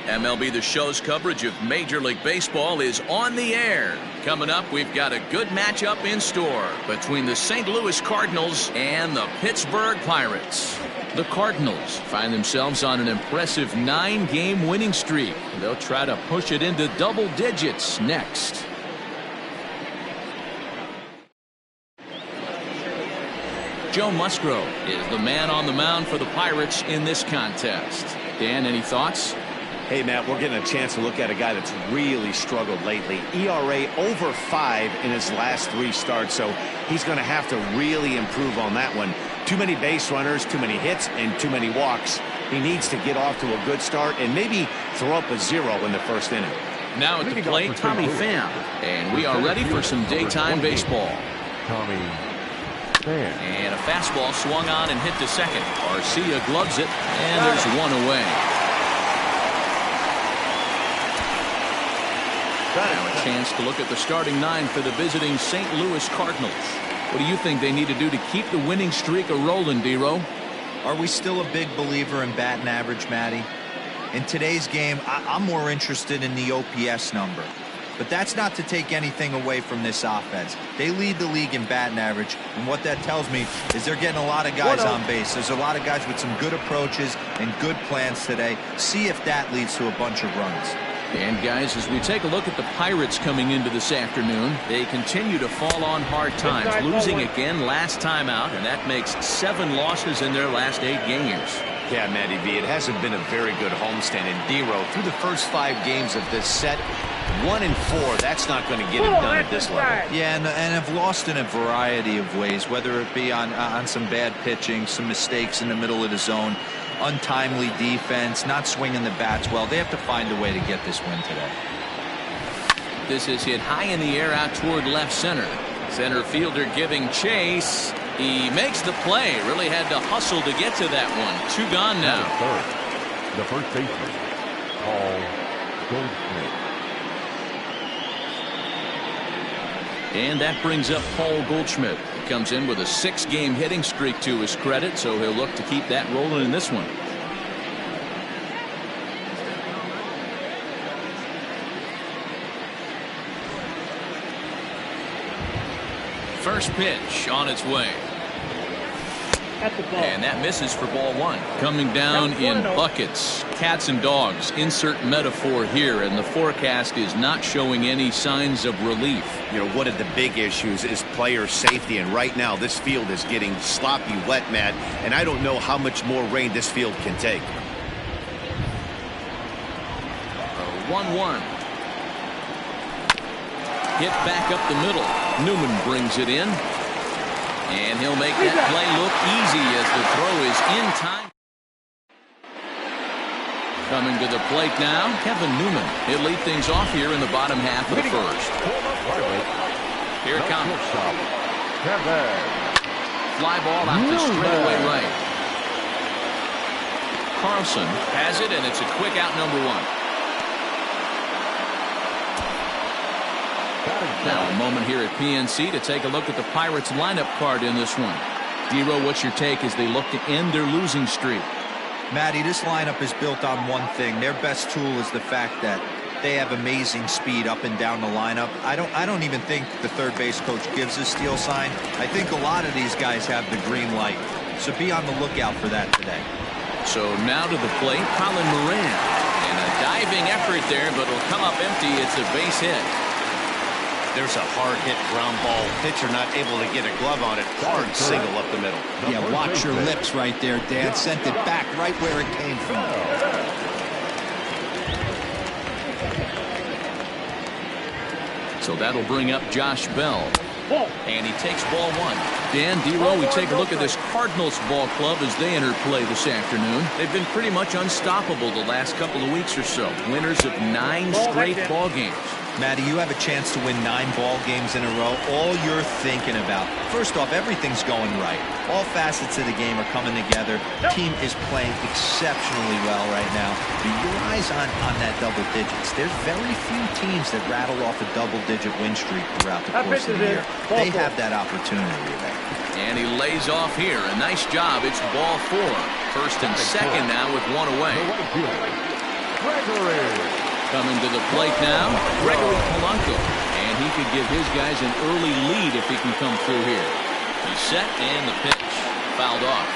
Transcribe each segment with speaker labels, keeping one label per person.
Speaker 1: MLB The Show's coverage of Major League Baseball is on the air. Coming up, we've got a good matchup in store between the St. Louis Cardinals and the Pittsburgh Pirates. The Cardinals find themselves on an impressive 9-game winning streak. They'll try to push it into double digits next. Joe Musgrove is the man on the mound for the Pirates in this contest. Dan, any thoughts?
Speaker 2: Hey, Matt, we're getting a chance to look at a guy that's really struggled lately. ERA over 5 in his last 3 starts, so he's going to have to really improve on that one. Too many base runners, too many hits, and too many walks. He needs to get off to a good start and maybe throw up a 0 in the first inning.
Speaker 1: Now at the plate, Tommy Pham. And we are ready for some daytime baseball.
Speaker 3: Tommy Pham.
Speaker 1: And a fastball swung on and hit to second. Garcia gloves it, and there's one away. Now a chance to look at the starting 9 for the visiting St. Louis Cardinals. What do you think they need to do to keep the winning streak a-rolling, D-Row?
Speaker 4: Are we still a big believer in batting average, Matty? In today's game, I'm more interested in the OPS number. But that's not to take anything away from this offense. They lead the league in batting average, and what that tells me is they're getting a lot of guys on base. There's a lot of guys with some good approaches and good plans today. See if that leads to a bunch of runs.
Speaker 1: And guys, as we take a look at the Pirates coming into this afternoon, they continue to fall on hard times, losing again last time out, and that makes 7 losses in their last 8 games.
Speaker 2: Yeah, Matty V, it hasn't been a very good homestand in D-Row. Through the first 5 games of this set, 1 and 4, that's not going to get it done at this level.
Speaker 4: Yeah, and have lost in a variety of ways, whether it be on some bad pitching, some mistakes in the middle of the zone, untimely defense, not swinging the bats well. They have to find a way to get this win today.
Speaker 1: This is hit high in the air out toward left center. Center fielder giving chase. He makes the play. Really had to hustle to get to that one. 2 gone now.
Speaker 3: The first baseman, Paul Goldschmidt.
Speaker 1: And that brings up Paul Goldschmidt. He comes in with a 6-game hitting streak to his credit, so he'll look to keep that rolling in this one. First pitch on its way. And that misses for ball 1. Coming down in buckets, cats and dogs. Insert metaphor here, and the forecast is not showing any signs of relief.
Speaker 2: You know, one of the big issues is player safety, and right now this field is getting sloppy wet, Matt, and I don't know how much more rain this field can take.
Speaker 1: 1-1. Hit back up the middle. Newman brings it in. And he'll make that play look easy as the throw is in time. Coming to the plate now, Kevin Newman. He'll lead things off here in the bottom half of the first. Here it comes. Fly ball out to straightaway right. Carlson has it, and it's a quick out, number 1. Now a moment here at PNC to take a look at the Pirates lineup card in this one. D-Row, what's your take as they look to end their losing streak?
Speaker 4: Matty, this lineup is built on one thing. Their best tool is the fact that they have amazing speed up and down the lineup. I don't even think the third base coach gives a steal sign. I think a lot of these guys have the green light. So be on the lookout for that today.
Speaker 1: So now to the plate, Colin Moran. And a diving effort there, but it'll come up empty. It's a base hit.
Speaker 2: There's a hard hit ground ball. Pitcher not able to get a glove on it. Hard single up the middle.
Speaker 4: Yeah, watch your lips right there, Dan. Sent it back right where it came from.
Speaker 1: So that'll bring up Josh Bell. And he takes ball 1. Dan, D-Row, we take a look at this Cardinals ball club as they enter play this afternoon. They've been pretty much unstoppable the last couple of weeks or so. Winners of 9 straight ball games.
Speaker 4: Matty, you have a chance to win 9 ball games in a row. All you're thinking about, first off, everything's going right. All facets of the game are coming together. Team is playing exceptionally well right now. But your eyes on that double digits. There's very few teams that rattle off a double-digit win streak throughout the course of the year. They have that opportunity today.
Speaker 1: And he lays off here. A nice job. It's ball 4. First and second now with 1 away. Coming to the plate now, Gregory Polanco. And he could give his guys an early lead if he can come through here. He's set and the pitch. Fouled off.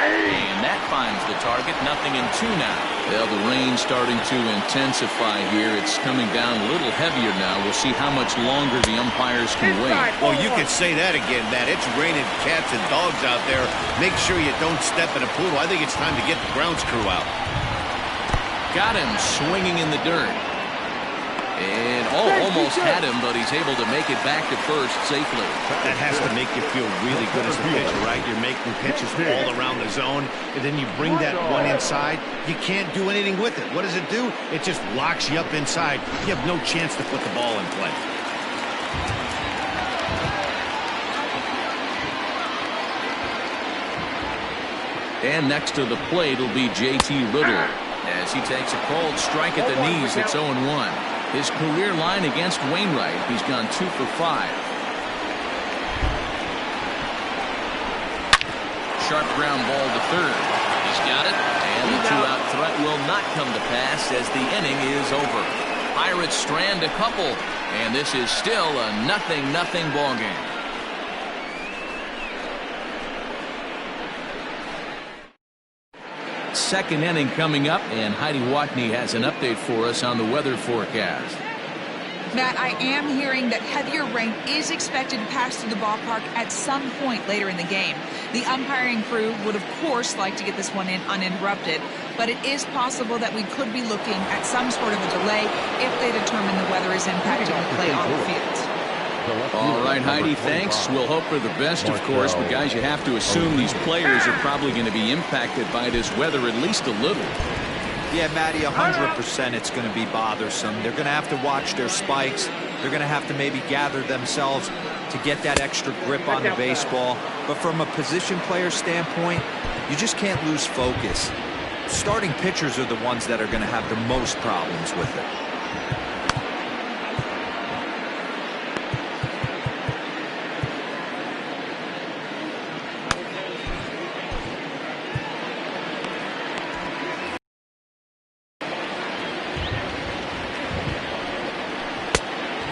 Speaker 1: And that finds the target. 0-2 now. Well, the rain's starting to intensify here. It's coming down a little heavier now. We'll see how much longer the umpires can wait.
Speaker 2: Well, you could say that again, Matt. It's raining cats and dogs out there. Make sure you don't step in a poodle. I think it's time to get the grounds crew out.
Speaker 1: Got him swinging in the dirt. And almost had him, but he's able to make it back to first safely.
Speaker 2: That has to make you feel really good as a pitcher, right? You're making pitches all around the zone, and then you bring that one inside. You can't do anything with it. What does it do? It just locks you up inside. You have no chance to put the ball in play.
Speaker 1: And next to the plate will be J.T. Riddle. As he takes a cold strike at the knees, it's 0-1. His career line against Wainwright, he's gone 2 for 5. Sharp ground ball to third. He's got it, and the 2-out threat will not come to pass as the inning is over. Pirates strand a couple, and this is still a 0-0 ball game. Second inning coming up, and Heidi Watney has an update for us on the weather forecast.
Speaker 5: Matt, I am hearing that heavier rain is expected to pass through the ballpark at some point later in the game. The umpiring crew would, of course, like to get this one in uninterrupted, but it is possible that we could be looking at some sort of a delay if they determine the weather is impacting the play on the field.
Speaker 1: All right, Heidi, thanks. We'll hope for the best, of course, but guys, you have to assume these players are probably going to be impacted by this weather at least a little.
Speaker 4: Yeah, Matty, 100% it's going to be bothersome. They're going to have to watch their spikes. They're going to have to maybe gather themselves to get that extra grip on the baseball. But from a position player standpoint, you just can't lose focus. Starting pitchers are the ones that are going to have the most problems with it.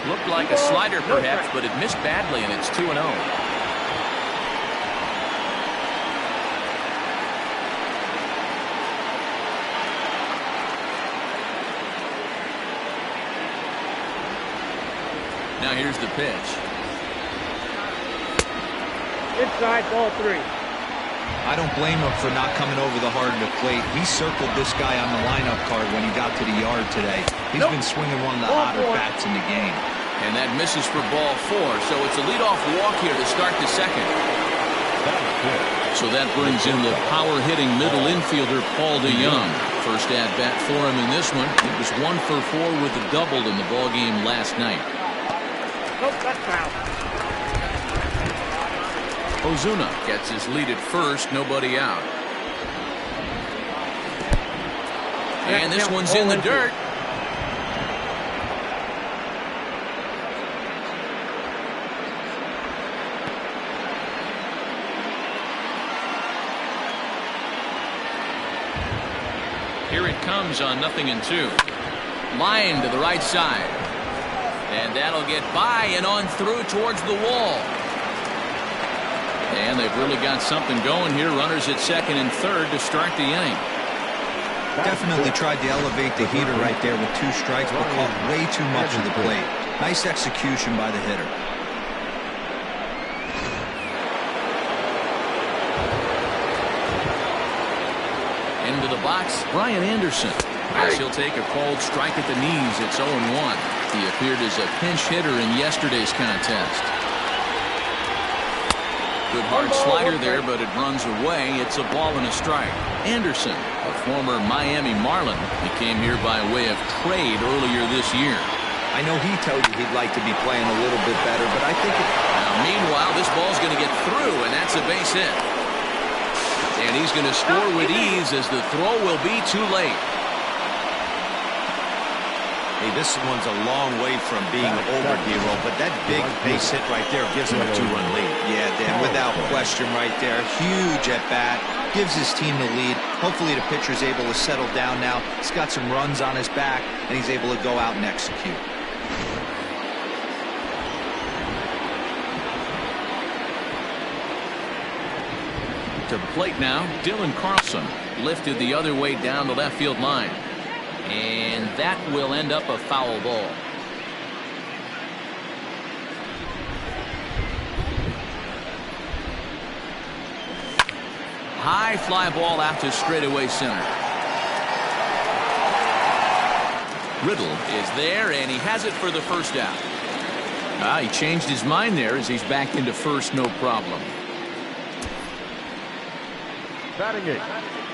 Speaker 1: Looked like a slider perhaps, but it missed badly, and it's 2-0. Now here's the pitch.
Speaker 6: Inside, ball 3.
Speaker 4: I don't blame him for not coming over the heart of the plate. He circled this guy on the lineup card when he got to the yard today. He's been swinging one of the hotter bats in the game.
Speaker 1: And that misses for ball 4, so it's a leadoff walk here to start the second. So that brings in the power-hitting middle infielder, Paul DeYoung. First at-bat for him in this one. He was 1 for 4 with a double in the ballgame last night.
Speaker 6: Nope, that's foul.
Speaker 1: Ozuna gets his lead at first, nobody out. And this one's in the dirt. Here it comes on 0-2. Line to the right side. And that'll get by and on through towards the wall. And they've really got something going here. Runners at second and third to start the inning.
Speaker 4: Definitely tried to elevate the heater right there with 2 strikes, but caught way too much of the plate. Nice execution by the hitter.
Speaker 1: Into the box, Brian Anderson. As he'll take a cold strike at the knees. It's 0-1. He appeared as a pinch hitter in yesterday's contest. Good hard slider there, but it runs away. It's a ball and a strike. Anderson, a former Miami Marlin, became here by way of trade earlier this year.
Speaker 4: I know he told you he'd like to be playing a little bit better, but I think
Speaker 1: Now, meanwhile, this ball's going to get through, and that's a base hit. And he's going to score with ease as the throw will be too late.
Speaker 2: Hey, this one's a long way from being over, D-Roll, but that big base hit right there gives him a 2-run lead.
Speaker 4: Yeah, Dan, without question right there. Huge at bat. Gives his team the lead. Hopefully the pitcher's able to settle down now. He's got some runs on his back, and he's able to go out and execute.
Speaker 1: To the plate now, Dylan Carlson lifted the other way down the left field line. And that will end up a foul ball. High fly ball out to straightaway center. Riddle is there, and he has it for the first out. He changed his mind there as he's back into first, no problem.
Speaker 3: Batting eight.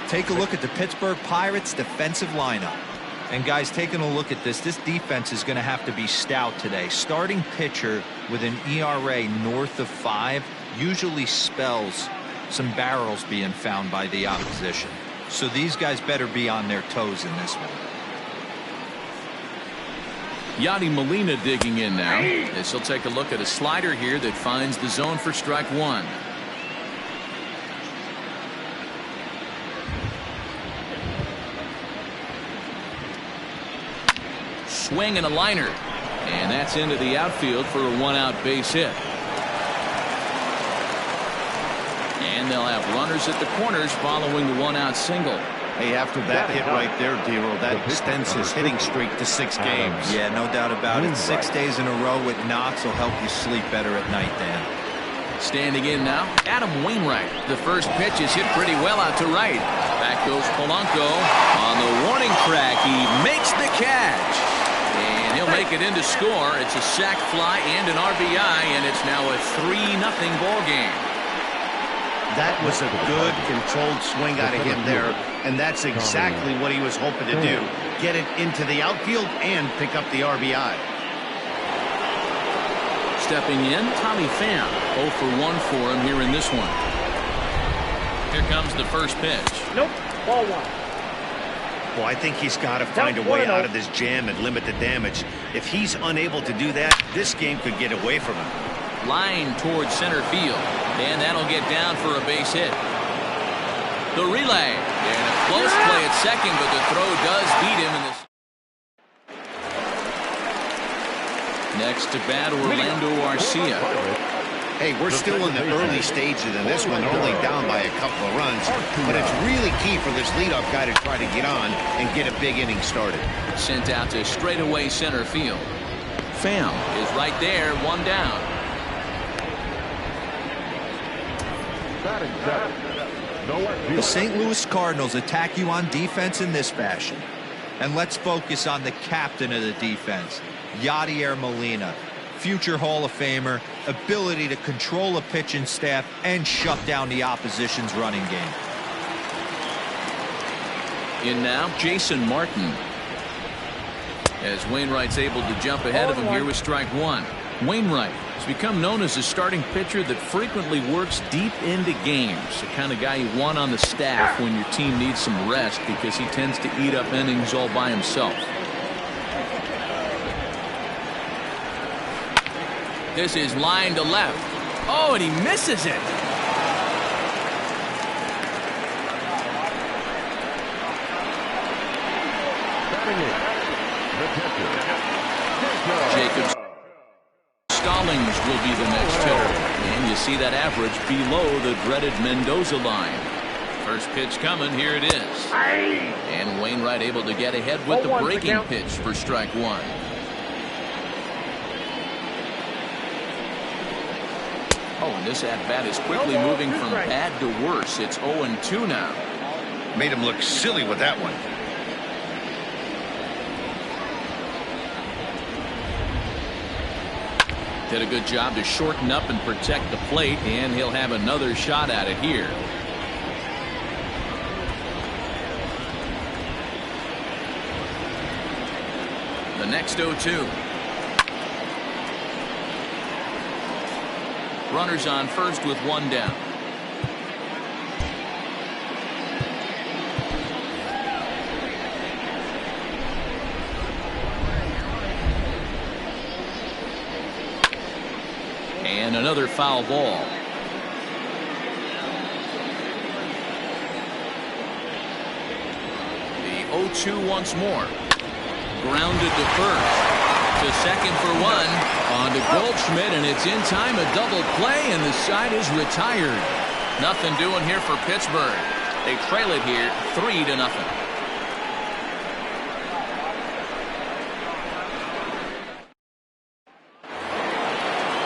Speaker 4: Take a look at the Pittsburgh Pirates defensive lineup. And guys, taking a look at this defense is going to have to be stout today. Starting pitcher with an ERA north of 5 usually spells some barrels being found by the opposition. So these guys better be on their toes in this one.
Speaker 1: Yadi Molina digging in now. As he'll take a look at a slider here that finds the zone for strike one. Swing and a liner, and that's into the outfield for a one-out base hit. And they'll have runners at the corners following the one-out single.
Speaker 2: Hey, after that hit right there, D-Roll, that extends his hitting streak to 6 games.
Speaker 4: Yeah, no doubt about it. 6 days in a row with knocks will help you sleep better at night, Dan.
Speaker 1: Standing in now, Adam Wainwright. The first pitch is hit pretty well out to right. Back goes Polanco on the warning track. He makes the catch. And he'll make it in to score. It's a sac fly and an RBI, and it's now a 3-0 ball game.
Speaker 2: That was a good controlled swing out of him there, and that's exactly what he was hoping to do. Get it into the outfield and pick up the RBI.
Speaker 1: Stepping in, Tommy Pham. 0 for 1 for him here in this one. Here comes the first pitch.
Speaker 6: Nope, ball 1.
Speaker 2: Well, I think he's got to find a way out of this jam and limit the damage. If he's unable to do that, this game could get away from him.
Speaker 1: Line towards center field, and that'll get down for a base hit. The relay, and a close play at second, but the throw does beat him in this. Next to bat, Orlando Arcia.
Speaker 2: Hey, we're still in the early stages in this one. They're only down by a couple of runs, but it's really key for this leadoff guy to try to get on and get a big inning started.
Speaker 1: Sent out to straightaway center field. Pham is right there, one down.
Speaker 4: The St. Louis Cardinals attack you on defense in this fashion. And let's focus on the captain of the defense, Yadier Molina. Future Hall of Famer, ability to control a pitching staff and shut down the opposition's running game.
Speaker 1: In now, Jason Martin. As Wainwright's able to jump ahead of him here with strike one. Wainwright has become known as a starting pitcher that frequently works deep into games. The kind of guy you want on the staff when your team needs some rest because he tends to eat up innings all by himself. This is line to left. Oh, and he misses it. Jacob Stallings will be the next hitter. And you see that average below the dreaded Mendoza line. First pitch coming. Here it is. And Wainwright able to get ahead with the breaking pitch for strike one. Oh, and this at-bat is quickly moving from bad to worse. It's 0-2 now.
Speaker 2: Made him look silly with that one.
Speaker 1: Did a good job to shorten up and protect the plate, and he'll have another shot at it here. The next 0-2. Runners on first with one down. And another foul ball. The 0-2 once more. Grounded to first. To second for one. On to Goldschmidt, and it's in time. A double play, and the side is retired. Nothing doing here for Pittsburgh. They trail it here 3-0.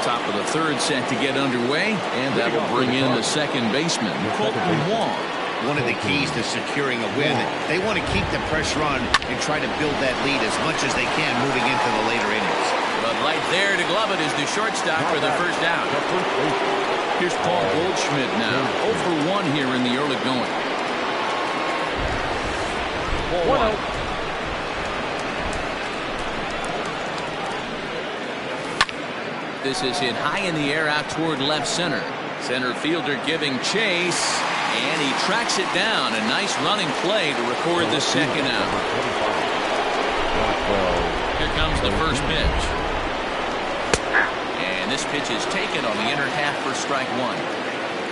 Speaker 1: Top of the third set to get underway, and that will bring in the second baseman, Colton Wong.
Speaker 2: One of the keys to securing a win, they want to keep the pressure on and try to build that lead as much as they can moving into the later innings.
Speaker 1: But right there to glove it is the shortstop for the first out. Here's Paul Goldschmidt now, 0 for 1 here in the early going.
Speaker 6: 1-0.
Speaker 1: This is hit high in the air out toward left center. Center fielder giving chase, and he tracks it down. A nice running play to record the second out. Here comes the first pitch. And this pitch is taken on the inner half for strike one.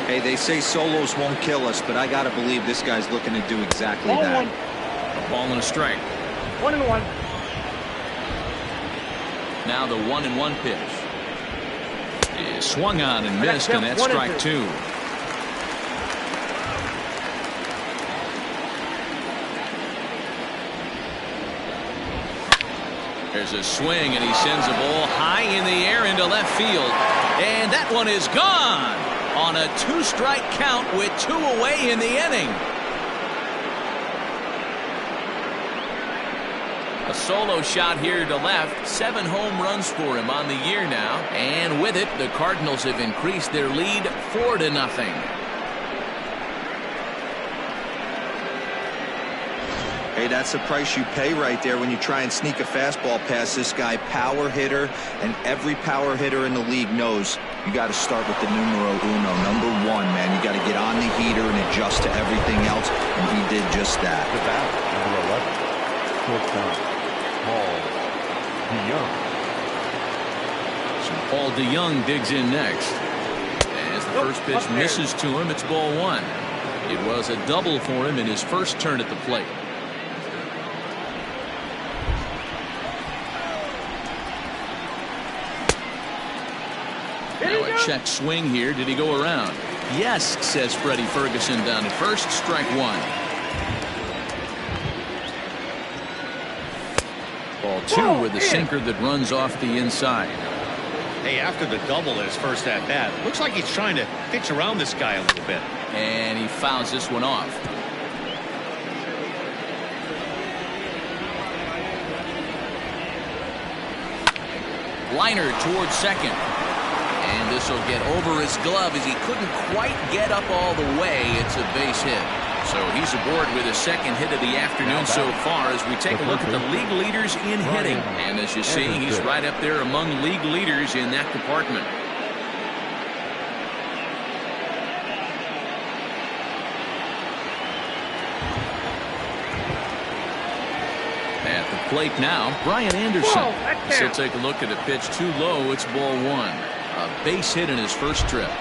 Speaker 4: Hey, they say solos won't kill us, but I got to believe this guy's looking to do exactly that.
Speaker 1: A ball and a strike.
Speaker 6: 1-1.
Speaker 1: Now the 1-1 pitch. Is swung on and missed, and that's strike two. There's a swing, and he sends a ball high in the air into left field. And that one is gone on a two-strike count with 2 away in the inning. A solo shot here to left. 7 home runs for him on the year now. And with it, the Cardinals have increased their lead 4-0.
Speaker 4: Hey, that's the price you pay right there when you try and sneak a fastball past this guy. Power hitter, and every power hitter in the league knows you got to start with the numero uno, number 1, man. You got to get on the heater and adjust to everything else, and he did just that.
Speaker 3: The bat, number 11. Shortstop, Paul DeYoung.
Speaker 1: So Paul DeYoung digs in next. As the first pitch misses to him, it's ball 1. It was a double for him in his first turn at the plate. Now a check swing here. Did he go around? Yes, says Freddie Ferguson down at first. Strike one. Ball 2 with a sinker that runs off the inside.
Speaker 2: Hey, after the double in his first at bat, looks like he's trying to pitch around this guy a little bit.
Speaker 1: And he fouls this one off. Liner towards second. And this will get over his glove as he couldn't quite get up all the way. It's a base hit. So he's aboard with his second hit of the afternoon so far as we take a look at the league leaders in hitting. And as you see, he's right up there among league leaders in that department. At the plate now, Brian Anderson. So take a look at a pitch too low. It's ball 1. A base hit in his first trip.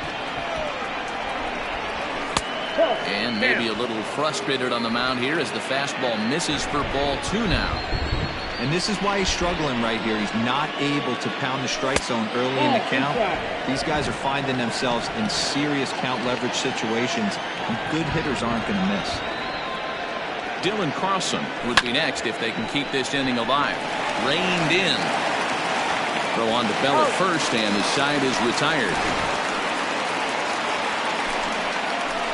Speaker 1: And maybe a little frustrated on the mound here as the fastball misses for ball 2 now.
Speaker 4: And this is why he's struggling right here. He's not able to pound the strike zone early in the count. These guys are finding themselves in serious count leverage situations, and good hitters aren't going to miss.
Speaker 1: Dylan Carlson would be next if they can keep this inning alive. Reined in. Throw on to Bell at first, and the side is retired.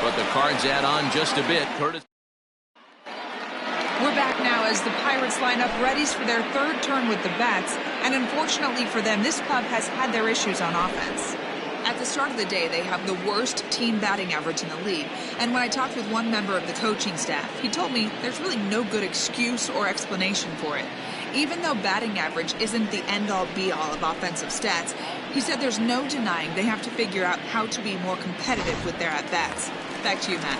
Speaker 1: But the Cards add on just a bit. Curtis.
Speaker 5: We're back now as the Pirates line up readies for their third turn with the bats And unfortunately for them, this club has had their issues on offense. At the start of the day, they have the worst team batting average in the league. And when I talked with one member of the coaching staff, he told me there's really no good excuse or explanation for it. Even though batting average isn't the end-all be-all of offensive stats, he said there's no denying they have to figure out how to be more competitive with their at-bats. Back to you, Matt.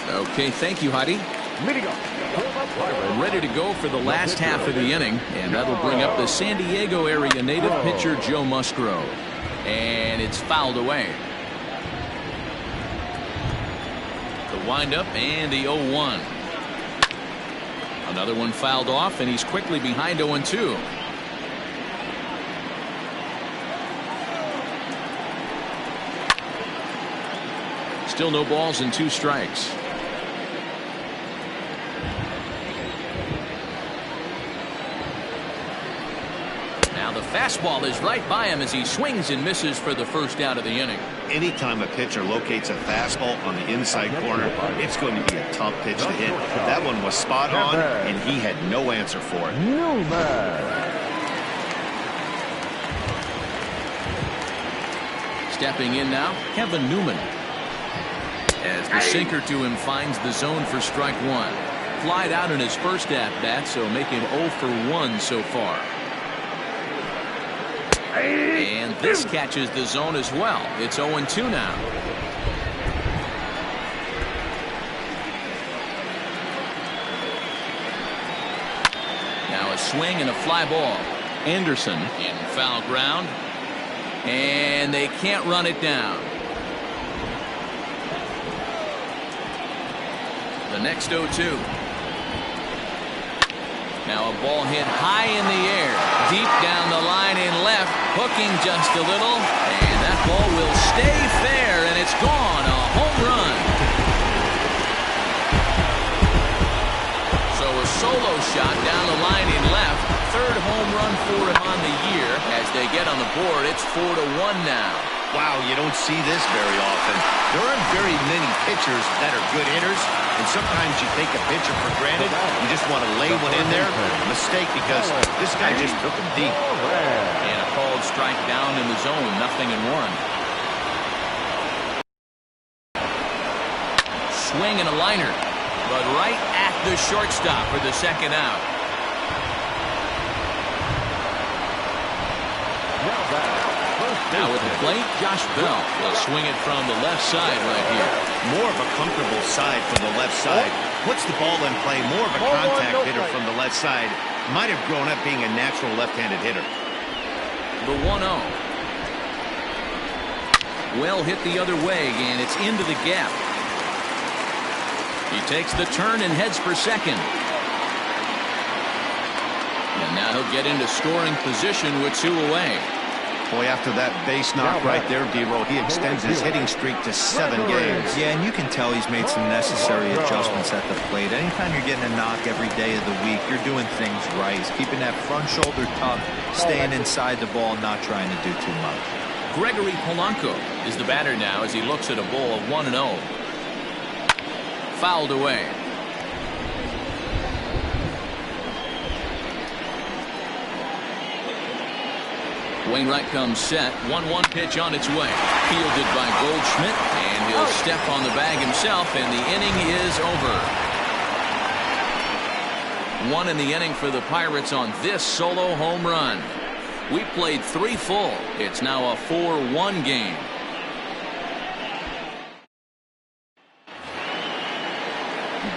Speaker 1: Okay, thank you, Heidi. Ready to go for the last half of the inning, and that'll bring up the San Diego area native pitcher Joe Musgrove. And it's fouled away. The windup and the 0-1. Another one fouled off, and he's quickly behind 0-2. Still no balls and 2 strikes. Now the fastball is right by him as he swings and misses for the first out of the inning.
Speaker 2: Anytime a pitcher locates a fastball on the inside corner, it's going to be a tough pitch to hit. That one was spot on, and he had no answer for it.
Speaker 1: Stepping in now, Kevin Newman. As the sinker to him finds the zone for strike 1. Flied out in his first at-bat, so making 0 for 1 so far. And this catches the zone as well. It's 0-2 now. Now a swing and a fly ball. Anderson in foul ground. And they can't run it down. The next 0-2. Now a ball hit high in the air, deep down the line in left, hooking just a little, and that ball will stay fair, and it's gone, a home run. So a solo shot down the line in left, third home run for him on the year. As they get on the board, it's 4-1 now.
Speaker 2: Wow, you don't see this very often. There aren't very many pitchers that are good hitters, and sometimes you take a pitcher for granted. You just want to lay one in there. Mistake, because this guy just took him deep.
Speaker 1: And a called strike down in the zone, 0-1. Swing and a liner, but right at the shortstop for the second out. Now with the plate, Josh Bell will swing it from the left side right here.
Speaker 2: More of a comfortable side from the left side. Puts the ball in play. More of a contact hitter from the left side. Might have grown up being a natural left-handed hitter.
Speaker 1: The 1-0. Well hit the other way, and it's into the gap. He takes the turn and heads for second. And now he'll get into scoring position with 2 away.
Speaker 2: Boy, after that base knock right there, D-Roll, he extends his hitting streak to 7 games.
Speaker 4: Yeah, and you can tell he's made some necessary adjustments at the plate. Anytime you're getting a knock every day of the week, you're doing things right. He's keeping that front shoulder tucked, staying inside the ball, not trying to do too much.
Speaker 1: Gregory Polanco is the batter now as he looks at a ball of 1-0. Fouled away. Wainwright comes set. 1-1 pitch on its way. Fielded by Goldschmidt, and he'll step on the bag himself, and the inning is over. 1 in the inning for the Pirates on this solo home run. We played 3 full. It's now a 4-1 game.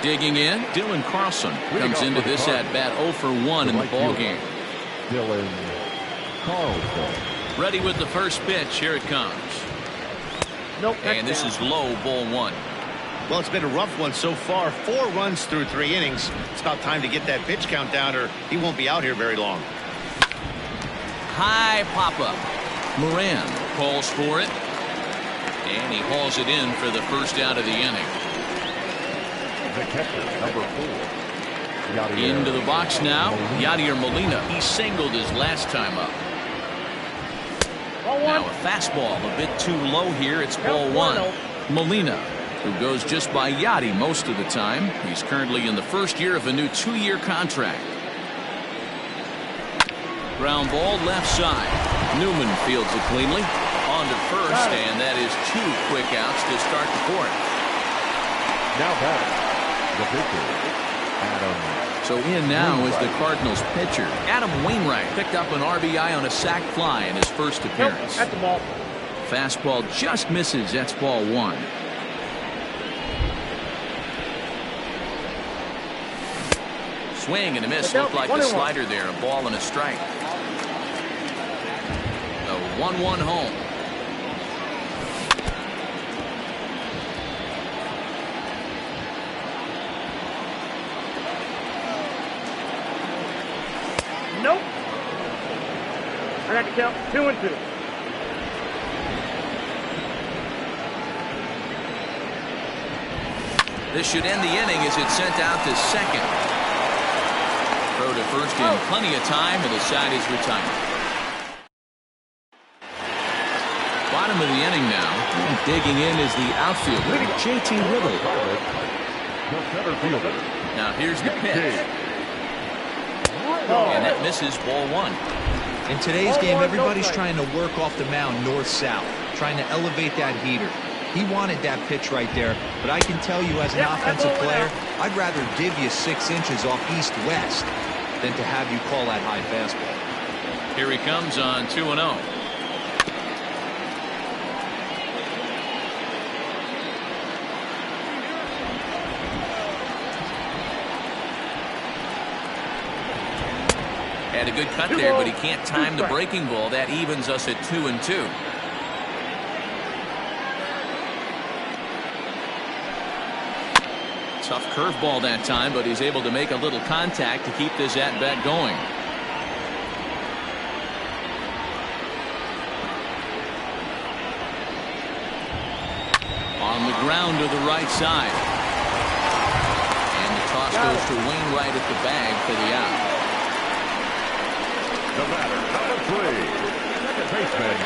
Speaker 1: Digging in, Dylan Carlson comes into this at-bat 0 for 1 in the ballgame.
Speaker 3: Dylan Carlson.
Speaker 1: Ready with the first pitch. Here it comes. And this is low, ball 1.
Speaker 2: Well, it's been a rough one so far. 4 runs through 3 innings. It's about time to get that pitch count down, or he won't be out here very long.
Speaker 1: High pop-up. Moran calls for it. And he hauls it in for the first out of the inning.
Speaker 3: The catcher, number 4.
Speaker 1: Into the box now. Yadier Molina. He singled his last time up. Now a fastball a bit too low here. It's ball 1. Molina, who goes just by Yadi most of the time. He's currently in the first year of a new 2-year contract. Ground ball left side. Newman fields it cleanly. On to first, and that is 2 quick outs to start the 4th.
Speaker 3: Now batting, the pitcher, Adam.
Speaker 1: So in now is the Cardinals pitcher. Adam Wainwright picked up an RBI on a sac fly in his first appearance.
Speaker 6: At the ball.
Speaker 1: Fastball just misses. That's ball 1. Swing and a miss. Looked like the slider there. A ball and a strike. The 1-1 home.
Speaker 6: Nope. I got to count 2 and 2.
Speaker 1: This should end the inning as it's sent out to second. Throw to first in plenty of time, and the side is retired. Bottom of the inning now. And digging in is the outfielder, J.T. Riddle.
Speaker 3: The center fielder.
Speaker 1: Now here's the pitch. And that misses ball 1.
Speaker 4: In today's game, everybody's trying to work off the mound north-south, trying to elevate that heater. He wanted that pitch right there, but I can tell you as an offensive player, I'd rather give you 6 inches off east-west than to have you call that high fastball.
Speaker 1: Here he comes on 2-0. Had a good cut there, but he can't time the breaking ball. That evens us at 2-2. Tough curveball that time, but he's able to make a little contact to keep this at-bat going. On the ground to the right side. And the toss goes to Wainwright at the bag for the out.
Speaker 3: The batter, number 3, second baseman,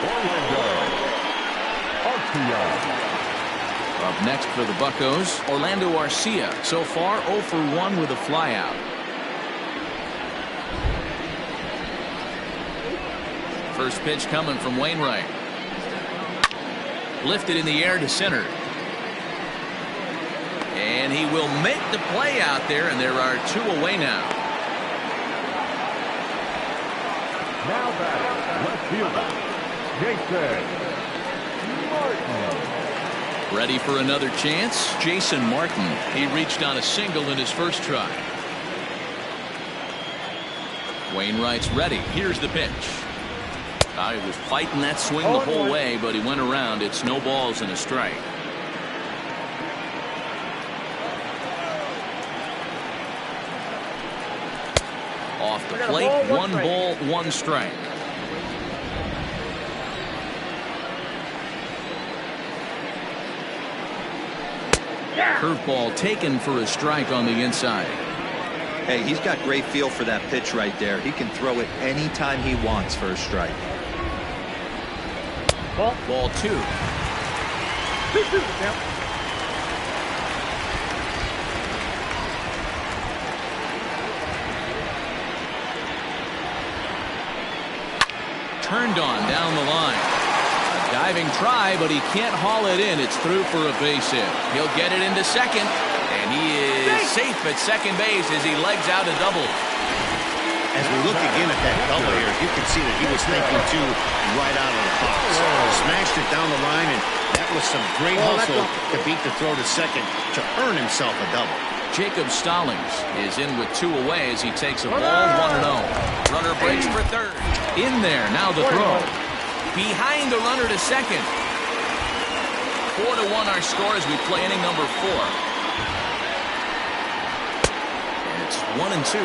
Speaker 3: Orlando Arcia.
Speaker 1: Up next for the Buccos, Orlando Arcia. So far 0 for 1 with a flyout. First pitch coming from Wainwright. Lifted in the air to center. And he will make the play out there, and there are 2 away now.
Speaker 3: Now batting, left fielder, Jason Martin.
Speaker 1: Ready for another chance? Jason Martin. He reached on a single in his first try. Wainwright's ready. Here's the pitch. He was fighting that swing the whole way, but he went around. It's no balls and a strike. Off the plate, 1 ball, 1 strike. Curveball taken for a strike on the inside.
Speaker 4: Hey, he's got great feel for that pitch right there. He can throw it anytime he wants for a strike.
Speaker 1: Ball 2.
Speaker 6: 2-2.
Speaker 1: Turned on down the line. A diving try, but he can't haul it in. It's through for a base hit. He'll get it into second, and he is safe at second base as he legs out a double.
Speaker 2: As we look again at that double here, you can see that he was thinking too right out of the box. Smashed it down the line, and that was some great hustle to beat the throw to second to earn himself a double.
Speaker 1: Jacob Stallings is in with 2 away as he takes a ball 1-0. Runner breaks for third. In there, now the throw. Behind the runner to second. 4-1 our score as we play inning number 4. And it's 1-2.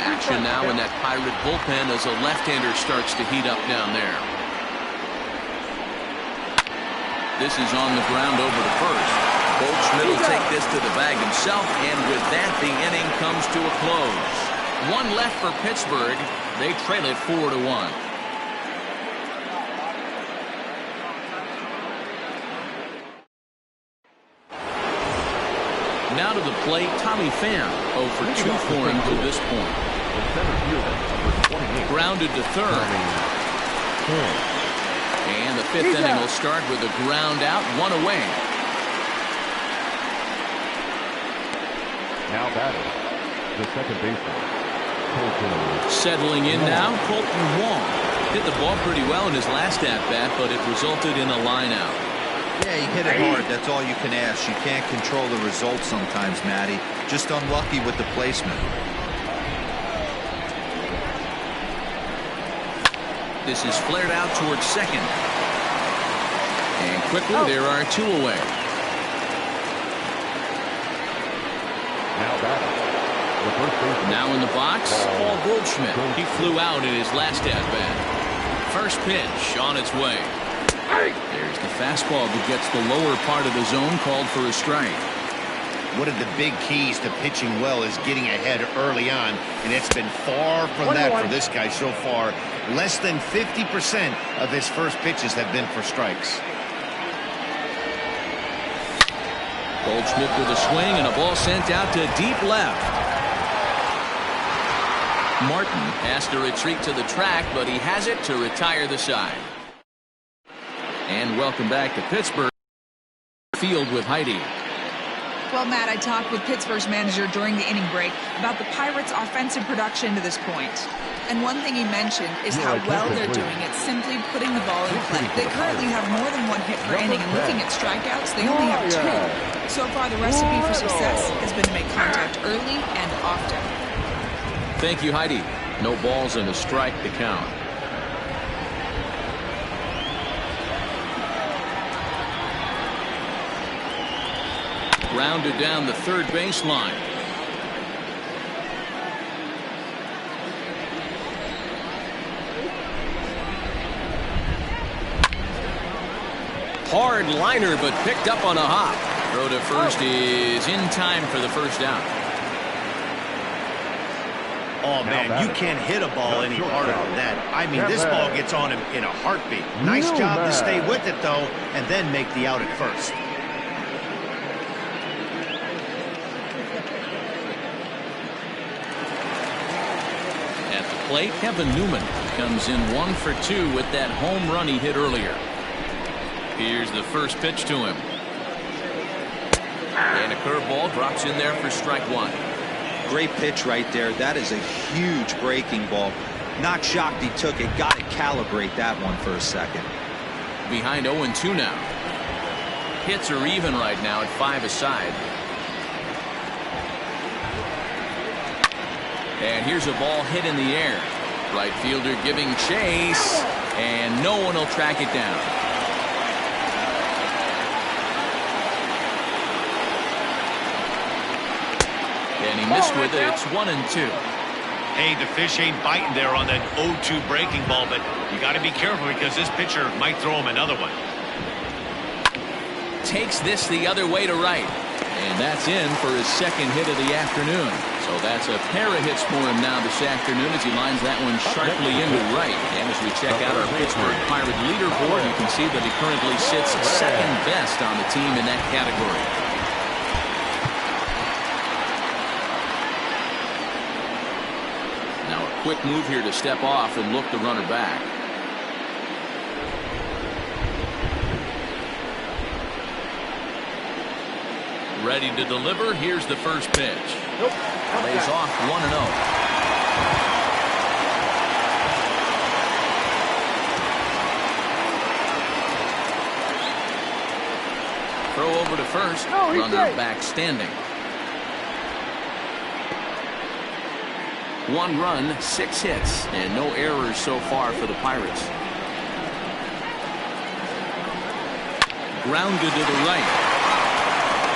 Speaker 1: Action now in that Pirate bullpen as a left-hander starts to heat up down there. This is on the ground over to first. Goldschmidt will take this to the bag himself, and with that, the inning comes to a close. 1 left for Pittsburgh. They trail it 4-1. Now to the plate, Tommy Pham, 0 for 2 for him to this point.
Speaker 3: The center fielder, number 28.
Speaker 1: Grounded to third. And the fifth inning will start with a ground out, one away.
Speaker 3: Now batting, the second baseman, Colton.
Speaker 1: Settling in now, Colton Wong. Hit the ball pretty well in his last at-bat, but it resulted in a line out.
Speaker 4: Yeah, he hit it hard. That's all you can ask. You can't control the results sometimes, Matty. Just unlucky with the placement.
Speaker 1: This is flared out towards second. And quickly, there are two away.
Speaker 3: Now batting, the first baseman.
Speaker 1: Now in the box, Paul Goldschmidt. He flew out in his last at-bat. First pitch on its way. There's the fastball that gets the lower part of the zone, called for a strike.
Speaker 2: One of the big keys to pitching well is getting ahead early on, and it's been far from that for this guy so far. Less than 50% of his first pitches have been for strikes.
Speaker 1: Goldschmidt with a swing and a ball sent out to deep left. Martin has to retreat to the track, but he has it to retire the side. And welcome back to Pittsburgh. Field with Heidi.
Speaker 5: Well, Matt, I talked with Pittsburgh's manager during the inning break about the Pirates' offensive production to this point. And one thing he mentioned is how well they're doing at simply putting the ball in play. They currently have more than one hit per inning, and looking at strikeouts, they only have two. So far, the recipe for success has been to make contact early and often.
Speaker 1: Thank you, Heidi. No balls and a strike to count. Grounded down the third baseline. Hard liner, but picked up on a hop. Throw to first is in time for the first out.
Speaker 2: Oh, man, you can't hit a ball any harder than that. I mean, this ball gets on him in a heartbeat. Nice job to stay with it, though, and then make the out at first.
Speaker 1: Plate, Kevin Newman comes in 1 for 2 with that home run he hit earlier. Here's the first pitch to him. And a curveball drops in there for strike one.
Speaker 4: Great pitch right there. That is a huge breaking ball. Not shocked he took it. Got to calibrate that one for a second.
Speaker 1: Behind 0-2 now. Hits are even right now at 5 aside. And here's a ball hit in the air. Right fielder giving chase, and no one will track it down. And he missed with it. It's 1-2.
Speaker 2: Hey, the fish ain't biting there on that 0-2 breaking ball, but you got to be careful because this pitcher might throw him another one.
Speaker 1: Takes this the other way to right. And that's in for his second hit of the afternoon. So that's a pair of hits for him now this afternoon as he lines that one sharply into right. And as we check out our Pittsburgh Pirate leaderboard, you can see that he currently sits second best on the team in that category. Now a quick move here to step off and look the runner back. Ready to deliver. Here's the first pitch. Lays off 1-0. Throw over to first. Runner back standing. 1 run, 6 hits, and no errors so far for the Pirates. Grounded to the right.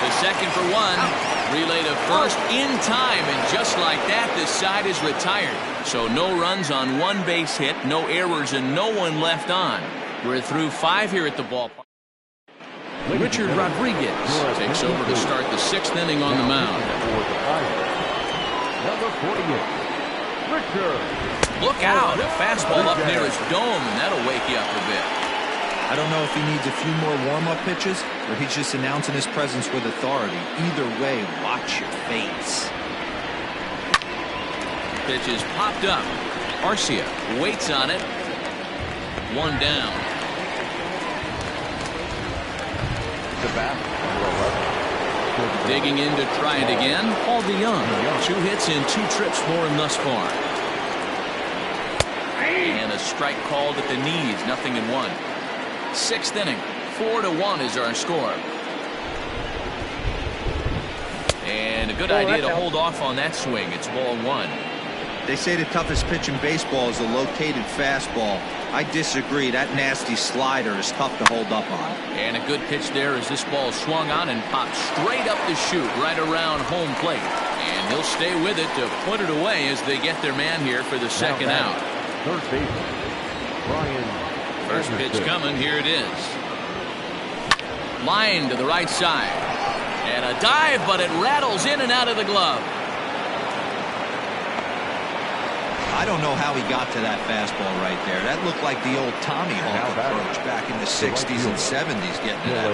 Speaker 1: The second for 1. Relay to first in time, and just like that, this side is retired. So no runs on 1 base hit, no errors, and no one left on. We're through 5 here at the ballpark. Richard Rodriguez takes over to start the 6th inning on the mound.
Speaker 3: Number 48, Richard.
Speaker 1: Look out, a fastball up near his dome, and that'll wake you up a bit.
Speaker 4: I don't know if he needs a few more warm-up pitches or he's just announcing his presence with authority. Either way, watch your face.
Speaker 1: Pitch is popped up. Arcia waits on it. One down.
Speaker 3: The bat, number 11.
Speaker 1: Digging in to try it again. Paul DeYoung. 2 hits and 2 trips for him thus far. And a strike called at the knees. 0-1. 6th inning. 4-1 is our score. And a good idea to hold off on that swing. It's ball 1.
Speaker 4: They say the toughest pitch in baseball is a located fastball. I disagree. That nasty slider is tough to hold up on.
Speaker 1: And a good pitch there as this ball swung on and popped straight up the chute right around home plate. And he'll stay with it to put it away as they get their man here for the second out.
Speaker 3: Third baseman, Brian.
Speaker 1: First pitch coming. Here it is. Line to the right side. And a dive, but it rattles in and out of the glove.
Speaker 4: I don't know how he got to that fastball right there. That looked like the old Tommy Hawk approach back in the 60s and 70s getting it out.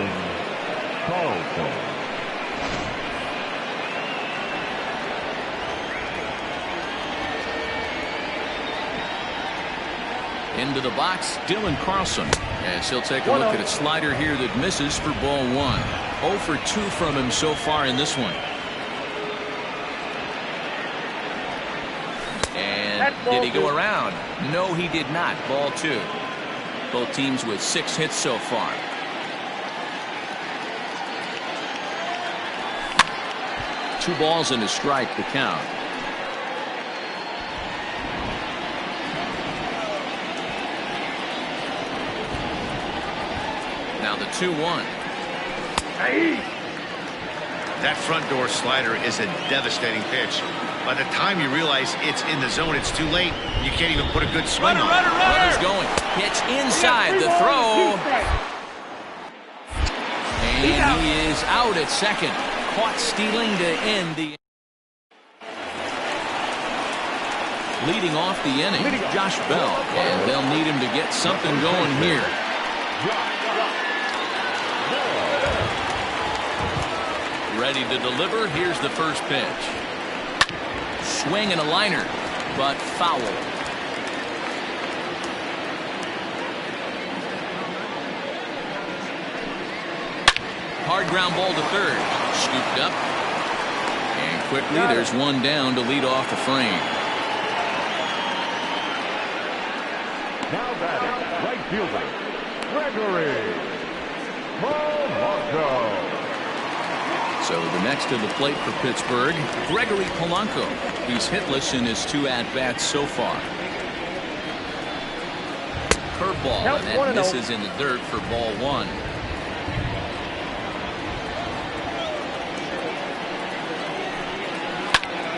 Speaker 1: Into the box, Dylan Carlson. As he'll take a look at a slider here that misses for ball 1. 0 for 2 from him so far in this one. And did he go around? No, he did not. Ball 2. Both teams with 6 hits so far. Two balls and a strike to count. Now the 2-1.
Speaker 2: That front door slider is a devastating pitch. By the time you realize it's in the zone, it's too late. You can't even put a good swing on it.
Speaker 1: Runner's going. Pitch inside the throw. And he is out at second. Caught stealing to end the. Leading off the inning, Josh Bell. And they'll need him to get something going here. Ready to deliver. Here's the first pitch. Swing and a liner, but foul. Hard ground ball to third. Scooped up. And quickly there's one down to lead off the frame.
Speaker 3: Now batting, right fielder, Gregory Polanco.
Speaker 1: So the next to the plate for Pittsburgh, Gregory Polanco. He's hitless in his 2 at-bats so far. Curveball, and that misses in the dirt for ball 1.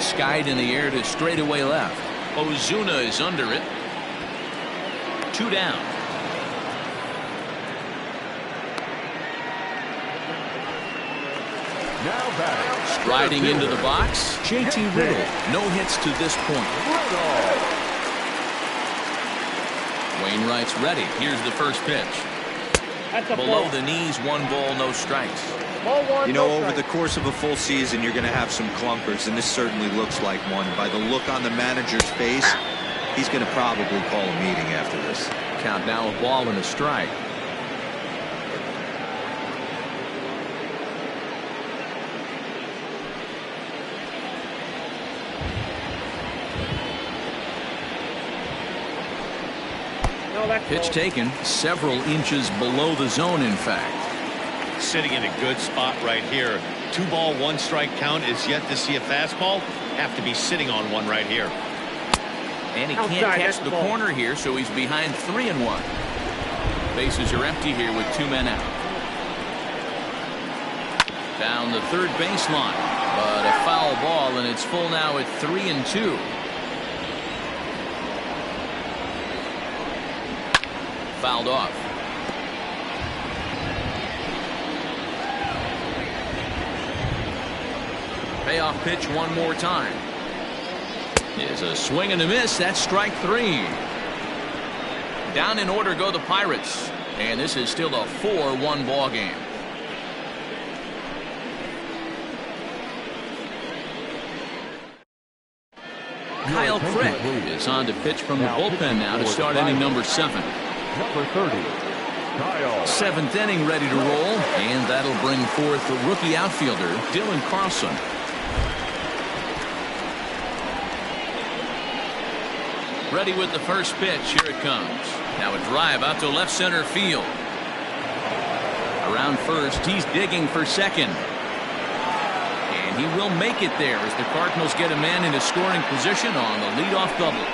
Speaker 1: Skied in the air to straightaway left. Ozuna is under it. 2 down. Striding into the box, JT Riddle. No hits to this point. Wainwright's ready. Here's the first pitch. Below the knees, 1 ball, no strikes.
Speaker 4: You know, over the course of a full season, you're going to have some clunkers, and this certainly looks like one. By the look on the manager's face, he's going to probably call a meeting after this.
Speaker 1: Count now a ball and a strike. Pitch taken several inches below the zone, in fact.
Speaker 2: Sitting in a good spot right here. 2 ball, 1 strike count is yet to see a fastball. Have to be sitting on one right here.
Speaker 1: And he can't catch the corner here, so he's behind 3-1. Bases are empty here with 2 men out. Down the third baseline, but a foul ball, and it's full now at 3-2. Fouled off. Payoff pitch one more time. Is a swing and a miss. That's strike 3. Down in order go the Pirates. And this is still a 4-1 ball game. Kyle Crick is on to pitch from the bullpen now to start inning number 7.
Speaker 3: Number 30, Kyle.
Speaker 1: 7th inning ready to roll, and that'll bring forth the rookie outfielder Dylan Carlson. Ready with the first pitch. Here it comes. Now a drive out to left center field. Around first, he's digging for second. And he will make it there as the Cardinals get a man into scoring position on the leadoff double.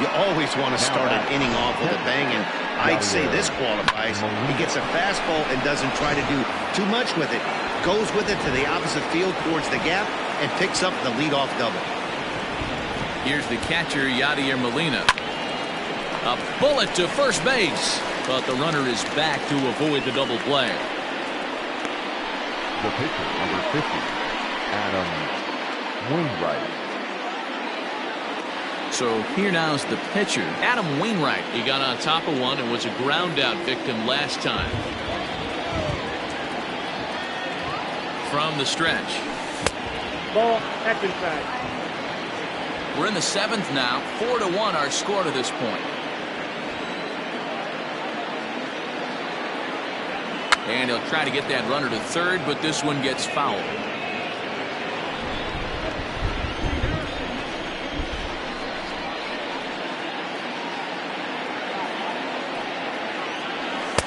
Speaker 2: You always want to start an inning off with a bang, and I'd say this qualifies. He gets a fastball and doesn't try to do too much with it. Goes with it to the opposite field towards the gap and picks up the leadoff double.
Speaker 1: Here's the catcher, Yadier Molina. A bullet to first base, but the runner is back to avoid the double play.
Speaker 3: The pitcher, number 50, Adam Wainwright.
Speaker 1: So here now is the pitcher, Adam Wainwright. He got on top of one and was a ground out victim last time. From the stretch.
Speaker 6: Ball, that's inside.
Speaker 1: We're in the 7th now. 4-1 our score to this point. And he'll try to get that runner to third, but this one gets fouled.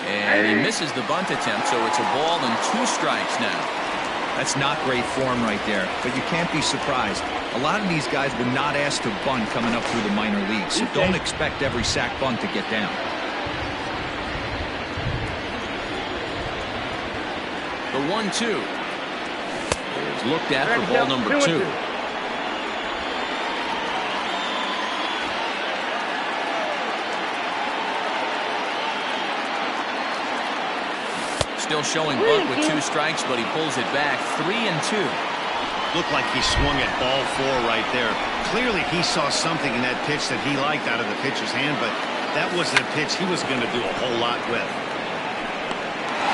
Speaker 1: And he misses the bunt attempt, so it's a ball and 2 strikes now.
Speaker 4: That's not great form right there, but you can't be surprised. A lot of these guys were not asked to bunt coming up through the minor leagues, so don't expect every sack bunt to get down.
Speaker 1: The 1-2 is looked at for ball number 2. Still showing Buck with 2 strikes, but he pulls it back. 3-2.
Speaker 2: Looked like he swung at ball 4 right there. Clearly he saw something in that pitch that he liked out of the pitcher's hand, but that wasn't a pitch he was going to do a whole lot with.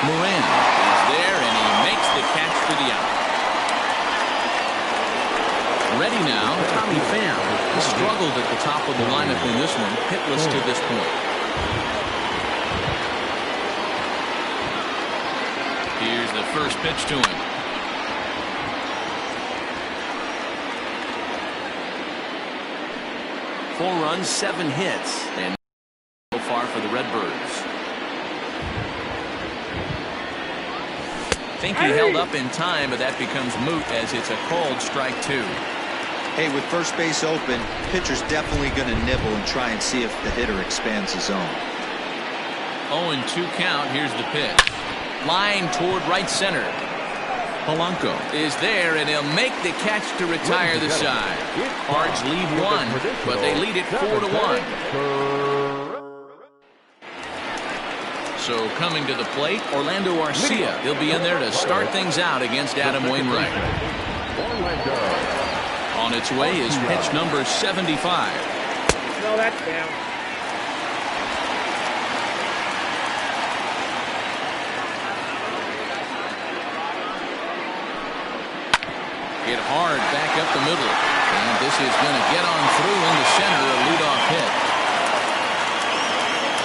Speaker 1: Moran is there, and he makes the catch for the out. Ready now, Tommy Pham. He struggled at the top of the lineup in this one, hitless to this point. Here's the first pitch to him. Four runs, 7 hits, and so far for the Redbirds. Think he held up in time, but that becomes moot as it's a called strike 2.
Speaker 4: Hey, with first base open, pitcher's definitely going to nibble and try and see if the hitter expands his zone.
Speaker 1: 0-2 count. Here's the pitch. Line toward right center. Polanco is there, and he'll make the catch to retire the side. Cards lead 1, but they lead it 4-1. So coming to the plate, Orlando Arcia. He'll be in there to start things out against Adam Wainwright. On its way is pitch number 75.
Speaker 6: No, that's down.
Speaker 1: Hit hard back up the middle. And this is going to get on through into center, a leadoff hit.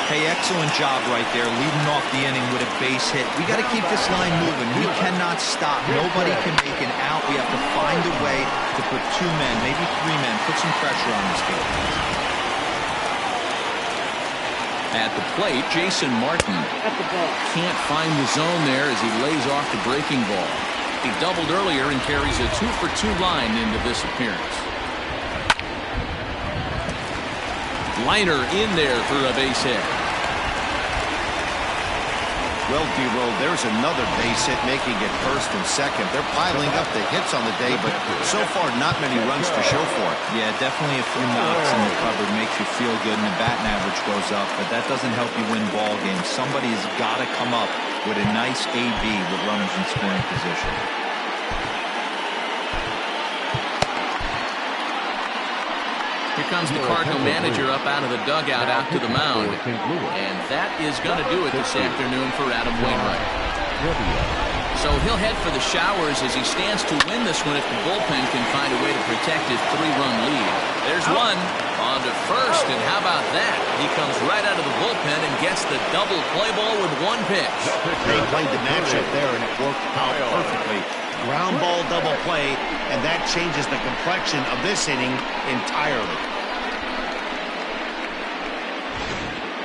Speaker 4: Hey, excellent job right there, leading off the inning with a base hit. We got to keep this line moving. We cannot stop. Nobody can make an out. We have to find a way to put 2 men, maybe 3 men, put some pressure on this game.
Speaker 1: At the plate, Jason Martin can't find the zone there as he lays off the breaking ball. He doubled earlier and carries a 2-for-2 line into this appearance. Liner in there for a base hit.
Speaker 2: Well, D-Roll, there's another base hit making it first and second. They're piling up the hits on the day, but so far not many runs to show for it.
Speaker 4: Yeah, definitely a few knocks in the cupboard makes you feel good and the batting average goes up, but that doesn't help you win ball games. Somebody's got to come up with a nice AB with runners in scoring position.
Speaker 1: Here comes the Cardinal manager up out of the dugout out to the mound. And that is going to do it this afternoon for Adam Wainwright. So he'll head for the showers as he stands to win this one if the bullpen can find a way to protect his 3-run lead. There's one on to first, and how about that? He comes right out of the bullpen and gets the double play ball with one pitch.
Speaker 2: They played the matchup there, and it worked out perfectly. Ground ball double play, and that changes the complexion of this inning entirely.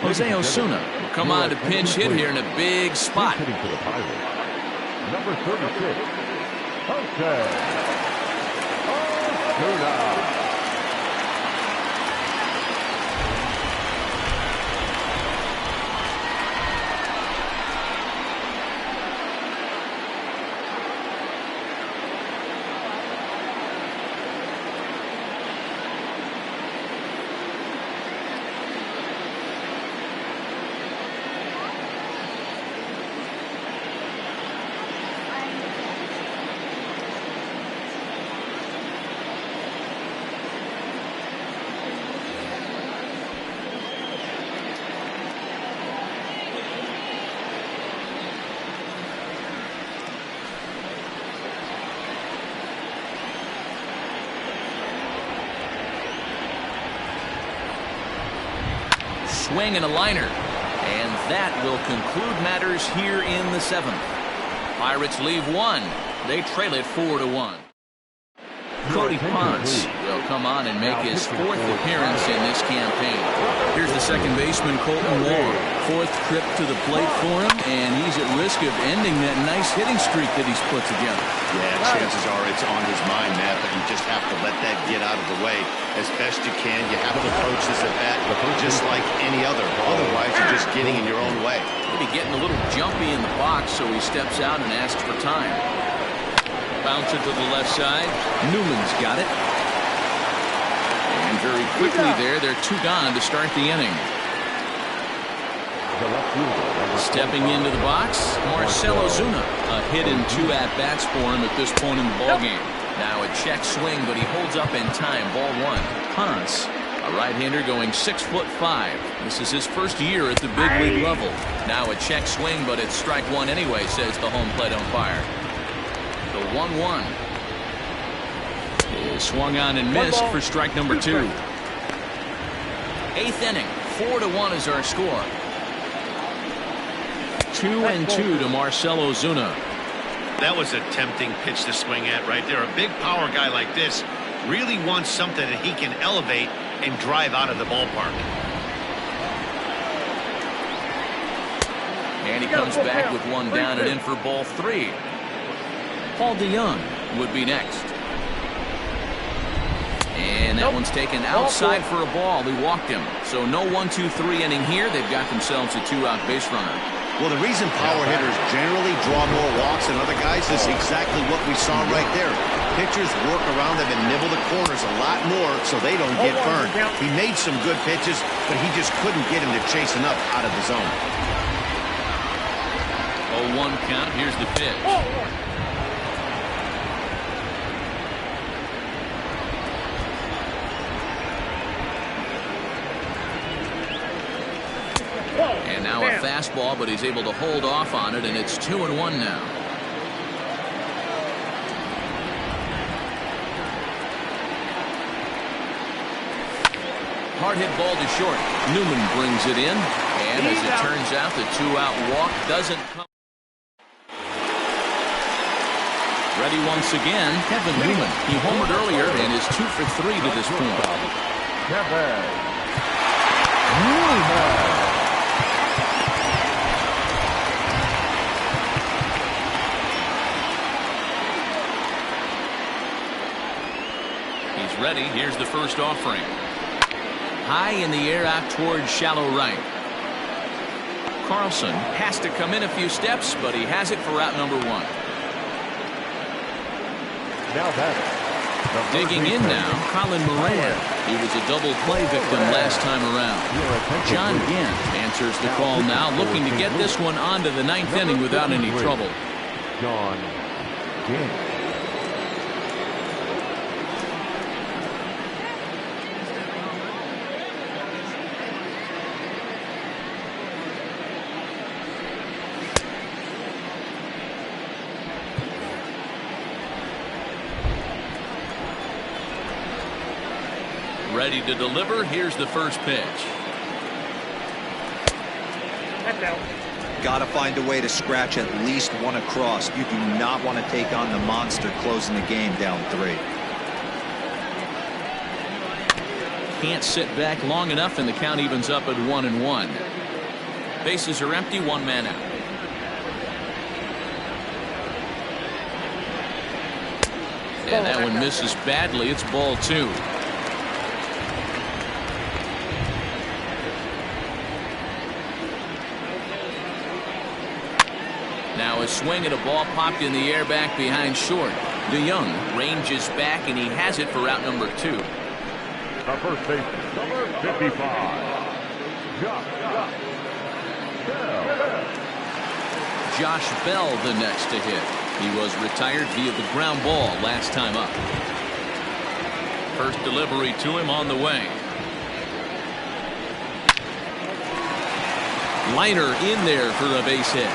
Speaker 1: Jose Osuna will come on to pinch hit here in a big spot.
Speaker 3: Hitting for the Pirates. Number 36. Jose Osuna.
Speaker 1: Swing and a liner, and that will conclude matters here in the 7th. Pirates leave one. They trail it 4-1. Cody Ponce will come on and make his 4th appearance in this campaign. Here's the second baseman, Colton Wong. 4th trip to the plate for him, and he's at risk of ending that nice hitting streak that he's put together.
Speaker 2: Yeah, chances are it's on his mind, Matt, but you just have to let that get out of the way as best you can. You have to approach this at bat just like any other. Otherwise, you're just getting in your own way.
Speaker 1: Maybe getting a little jumpy in the box, so he steps out and asks for time. Bounce it to the left side. Newman's got it. And very quickly they're 2 gone to start the inning. Stepping into the box, Marcell Ozuna. A hit in 2 at-bats for him at this point in the ballgame. Now a check swing, but he holds up in time. Ball 1. Ponce, a right-hander going 6'5". This is his first year at the big league level. Now a check swing, but it's strike 1 anyway, says the home plate umpire. The 1-1 is swung on and missed for strike number 2. 8th inning, 4-1 is our score. 2-2 to Marcell Ozuna.
Speaker 2: That was a tempting pitch to swing at right there. A big power guy like this really wants something that he can elevate and drive out of the ballpark.
Speaker 1: And he comes back with one down and in for ball 3. Paul DeYoung would be next. And that one's taken outside for a ball. He walked him. So no 1-2-3 inning here. They've got themselves a 2-out base runner.
Speaker 2: Well, the reason power hitters generally draw more walks than other guys is exactly what we saw right there. Pitchers work around them and nibble the corners a lot more so they don't get burned. He made some good pitches, but he just couldn't get him to chase enough out of the zone.
Speaker 1: 0-1 count. Here's the pitch. And now a fastball, but he's able to hold off on it, and it's 2-1 now. Hard hit ball to short. Newman brings it in, and as it turns out, the 2-out walk doesn't come. Ready once again, Kevin Newman. He homered earlier and is 2 for 3 to this point.
Speaker 3: Kevin Newman.
Speaker 1: He's ready. Here's the first offering. High in the air out towards shallow right. Carlson has to come in a few steps, but he has it for out number 1.
Speaker 3: Now that
Speaker 1: digging in now, Colin Moran. He was a double play victim last time around. John Gant answers the call now, looking to get this one onto the 9th inning without any trouble.
Speaker 3: John Gant.
Speaker 1: Ready to deliver. Here's the first pitch.
Speaker 6: That's out.
Speaker 4: Got to find a way to scratch at least one across. You do not want to take on the monster closing the game down 3.
Speaker 1: Can't sit back long enough, and the count evens up at 1-1. Bases are empty, 1 man out. And that one misses badly. It's ball 2. Now a swing at a ball popped in the air back behind short. DeYoung ranges back, and he has it for out number 2.
Speaker 3: The first baseman, number 55,
Speaker 1: Josh Bell the next to hit. He was retired via the ground ball last time up. First delivery to him on the way. Liner in there for a base hit.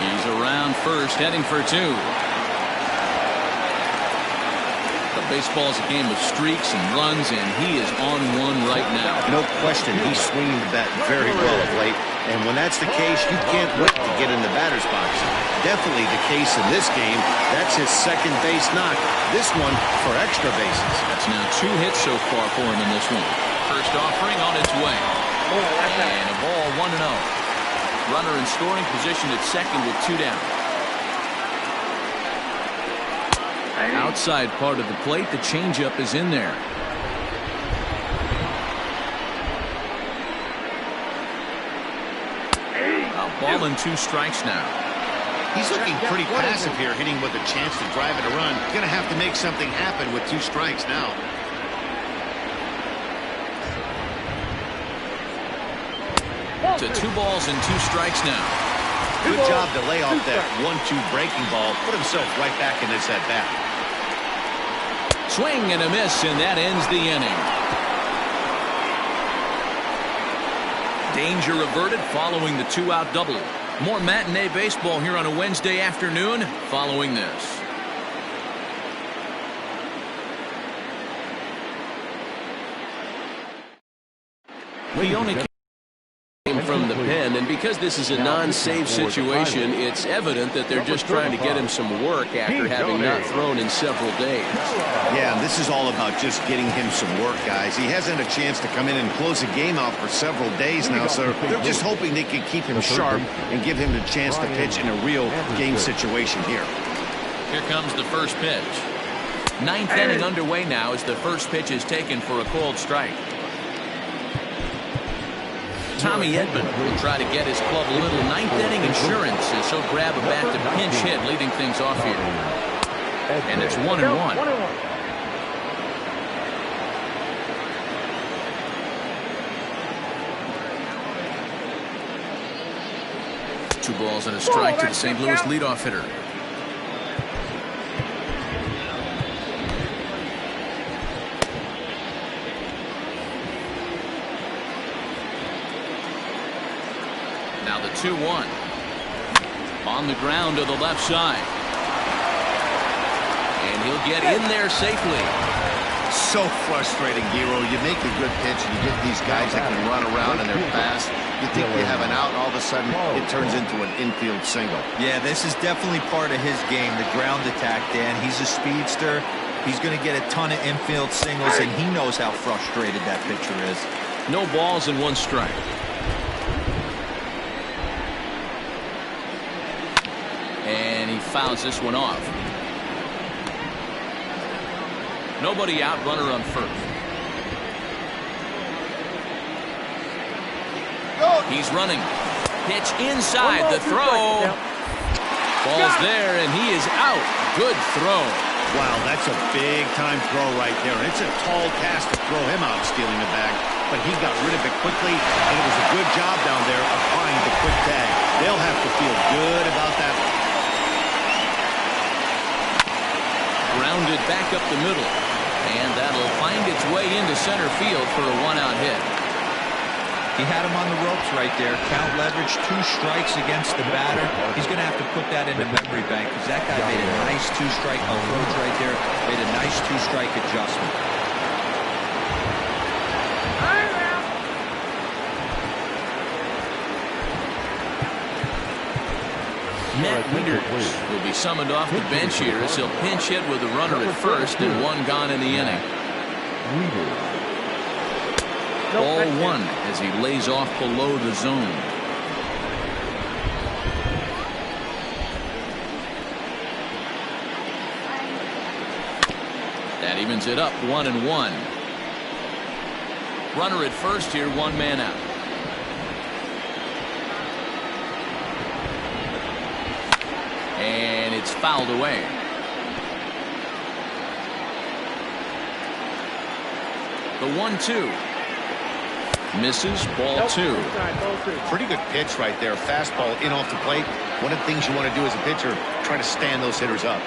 Speaker 1: He's around first, heading for 2. But baseball is a game of streaks and runs, and he is on one right now.
Speaker 2: No question, he's swinging the bat very well of late. And when that's the case, you can't wait to get in the batter's box. Definitely the case in this game. That's his second base knock. This one for extra bases.
Speaker 1: That's now 2 hits so far for him in this one. First offering on its way. And a ball 1-0. Runner in scoring position at second with 2 down. Outside part of the plate, the changeup is in there. A ball and 2 strikes now.
Speaker 2: He's looking pretty passive here, hitting with a chance to drive it a run. Going to have to make something happen with 2 strikes now.
Speaker 1: To 2 balls and 2 strikes now.
Speaker 2: Good job to lay off that 1-2 breaking ball. Put himself right back in this at bat.
Speaker 1: Swing and a miss, and that ends the inning. Danger averted following the 2-out double. More matinee baseball here on a Wednesday afternoon following this. We only came from the pen, and because this is a non-save situation, it's evident that they're just trying to get him some work after having not thrown in several days.
Speaker 2: Yeah, this is all about just getting him some work, guys. He hasn't had a chance to come in and close the game out for several days now, so they're just hoping they can keep him sharp and give him the chance to pitch in a real game situation here.
Speaker 1: Here comes the first pitch. 9th inning underway now as the first pitch is taken for a called strike. Tommy Edman will try to get his club a little 9th inning insurance as he'll grab a bat to pinch hit, leading things off here. And it's 1-1. 2 balls and a strike to the St. Louis leadoff hitter. Now the 2-1. On the ground to the left side. And he'll get in there safely.
Speaker 2: So frustrating, Hero. You make a good pitch and you get these guys that can run around and they're fast. You think you have an out, and all of a sudden it turns into an infield single.
Speaker 4: Yeah, this is definitely part of his game, the ground attack, Dan. He's a speedster. He's going to get a ton of infield singles, and he knows how frustrated that pitcher is.
Speaker 1: No balls and 1 strike. And he fouls this one off. Nobody out, runner on first. He's running. Pitch inside, the throw. Ball's there, and he is out. Good throw.
Speaker 2: Wow, that's a big-time throw right there. And it's a tall task to throw him out stealing the bag, but he got rid of it quickly, and it was a good job down there applying the quick tag. They'll have to feel good about that.
Speaker 1: Grounded back up the middle, and that'll find its way into center field for a 1-out hit.
Speaker 4: He had him on the ropes right there. Count leverage, 2 strikes against the batter. He's going to have to put that in the memory bank because that guy made a nice 2-strike approach right there. Made a nice 2-strike adjustment.
Speaker 1: Matt Wieters will be summoned off the bench here as he'll pinch hit with a runner at first and one gone in the inning. Ball one as he lays off below the zone. That evens it up 1-1. Runner at first here, one man out. And it's fouled away. The 1-2. Misses, ball two.
Speaker 2: Pretty good pitch right there. Fastball in off the plate. One of the things you want to do as a pitcher, try to stand those hitters up.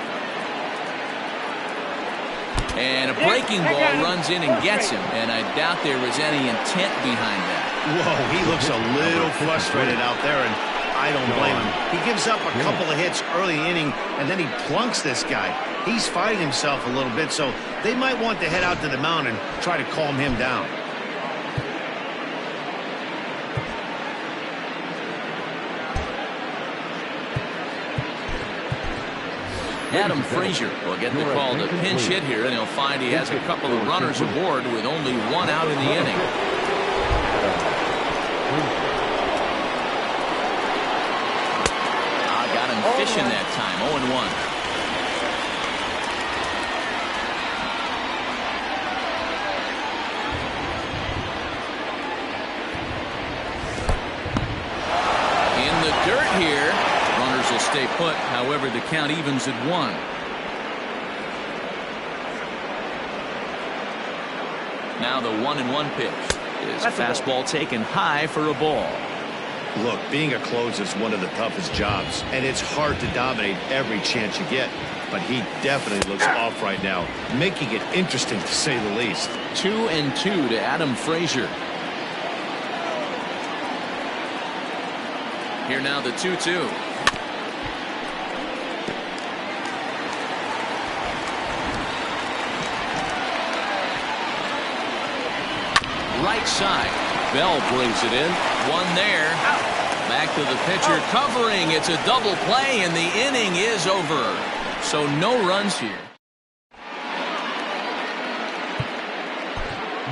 Speaker 1: And a breaking ball runs in and gets him. And I doubt there was any intent behind that.
Speaker 2: Whoa, he looks a little frustrated out there, and I don't blame him. He gives up a couple of hits early inning, and then he plunks this guy. He's fighting himself a little bit, so they might want to head out to the mound and try to calm him down.
Speaker 1: Adam Frazier will get the call to pinch hit here, and he'll find he has a couple of runners aboard with only one out in the inning. Got him fishing that time. 0-1. In the dirt here. Runners will stay put. However, the count evens at 1. Now the 1-1 pitch is fastball taken high for a ball.
Speaker 2: Look, being a closer is one of the toughest jobs, and it's hard to dominate every chance you get. But he definitely looks off right now, making it interesting to say the least.
Speaker 1: 2-2 to Adam Frazier. Here now the 2-2. Right side. Bell brings it in. One there. Back to the pitcher covering. It's a double play and the inning is over. So no runs here.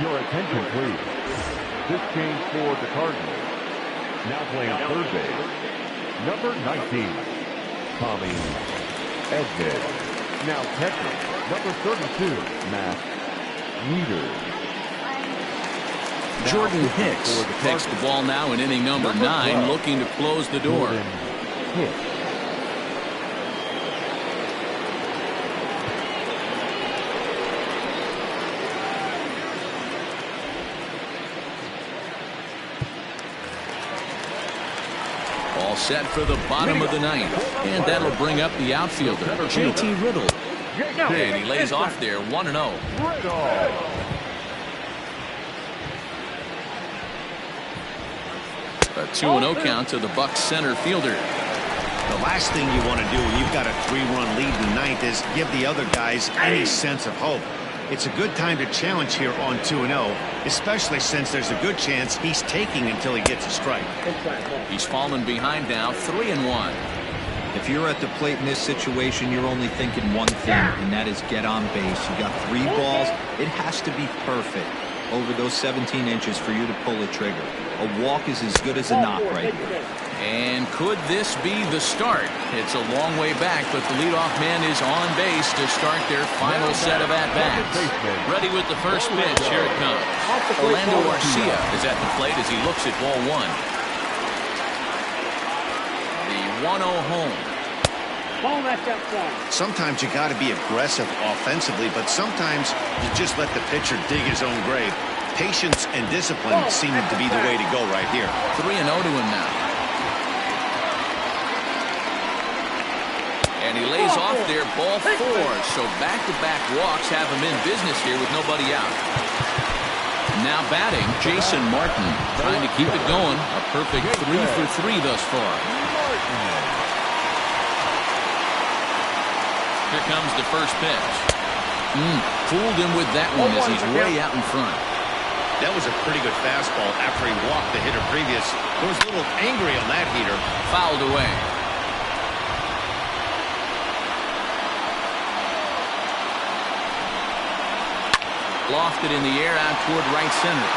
Speaker 3: Your attention, please. This change for the Cardinals. Now playing third base, number 19, Tommy Edhead. Now catching, number 32, Matt Wieters.
Speaker 1: Jordan Hicks takes the ball now in inning number 9, looking to close the door. All set for the bottom of the 9th, and that'll bring up the outfielder, JT Riddle. And he lays off there, 1-0. A 2-0 count to the Bucs center fielder.
Speaker 2: The last thing you want to do when you've got a 3-run lead in the 9th is give the other guys any sense of hope. It's a good time to challenge here on 2-0, especially since there's a good chance he's taking until he gets a strike.
Speaker 1: He's fallen behind now, 3-1.
Speaker 4: If you're at the plate in this situation, you're only thinking one thing, and that is get on base. You got 3 balls. It has to be perfect over those 17 inches for you to pull a trigger. A walk is as good as a knock right here.
Speaker 1: And could this be the start? It's a long way back, but the leadoff man is on base to start their final set of at-bats. Ready with the first pitch. Here it comes. Orlando Garcia is at the plate as he looks at ball 1. The 1-0 home.
Speaker 2: Sometimes you got to be aggressive offensively, but sometimes you just let the pitcher dig his own grave. Patience and discipline seem to be the way to go right here.
Speaker 1: 3-0 to him now. And he lays off there, ball 4. So back-to-back walks have him in business here with nobody out. Now batting, Jason Martin, trying to keep it going. A perfect 3 for 3 thus far. Here comes the first pitch. Fooled him with that one as he's way out in front.
Speaker 2: That was a pretty good fastball after he walked the hitter previous. He was a little angry on that heater.
Speaker 1: Fouled away. Lofted in the air out toward right center.